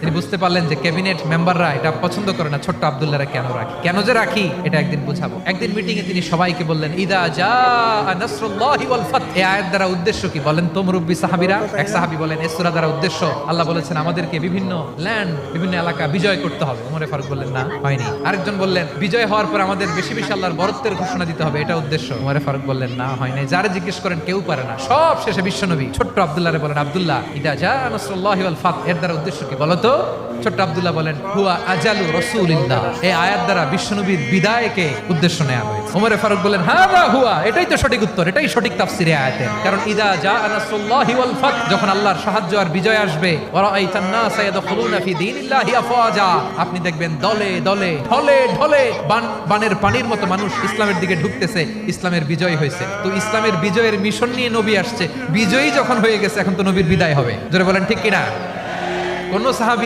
তিনি বুঝতে পারলেন যে ক্যাবিনেট মেম্বাররা এটা পছন্দ করে না, ছোট্ট আব্দুল্লাহরা কেন রাখি, কেন যে রাখি এটা একদিন বুঝাবো। একদিন মিটিং এ তিনি সবাইকে বললেন, ইদা জাআ নাসরুল্লাহি ওয়াল ফাত। এই আয়াত দ্বারা উদ্দেশ্য কি বলেন তো মুরব্বী সাহাবীরা? এক সাহাবী বলেন এই সূরা দ্বারা উদ্দেশ্য আল্লাহ বলেছেন আমাদেরকে বিভিন্ন ল্যান্ড, বিভিন্ন এলাকা বিজয় করতে হবে। ওমরে ফারুক বললেন না, হয়নি। আরেকজন বললেন বিজয় হওয়ার পর আমাদের বেশি বেশি আল্লাহর বরত্বের ঘোষণা দিতে হবে, এটা উদ্দেশ্য। ওমরে ফারুক বললেন না, হয় নাই। যারা জিজ্ঞেস করেন কেউ পারে না। সব শেষে বিশ্বনবী ছোট্ট আব্দুল্লাহরে বলেন, আব্দুল্লাহ ইদা জাআ নাসরুল্লাহি ওয়াল ফাত এর দ্বারা উদ্দেশ্য কি বলো তো? ছোট্ট আব্দুল্লাহ বলেন হুয়া আজালু রাসূলিল্লাহ। এই আয়াত দ্বারা বিশ্বনবীর বিদায়কে উদ্দেশ্য নেওয়া হয়েছে। ওমরে ফারুক বলেন হাযা হুয়া, এটাই তো সঠিক উত্তর, এটাই সঠিক তাফসীরে আয়াতের। কারণ ইদা জাআ নাসরুল্লাহি ওয়াল ফাত, যখন আল্লাহর সাহায্য আর বিজয় আসবে, ওয়া রাআইতান নাসা ইয়াদখুলুনা ফি দীনিল্লাহি আফওয়াজা, আপনি দেখবেন দলে দলে ঢলে ঢলে বানের পানির মতো মানুষ ইসলামের দিকে ঢুকতেছে। ইসলামের বিজয় হয়েছে। তো ইসলামের বিজয়ের মিশন নিয়ে নবী আসছে, বিজয়ী যখন হয়ে গেছে এখন তো নবীর বিদায় হবে। জোরে বলেন ঠিক কিনা? কোন সাহাবী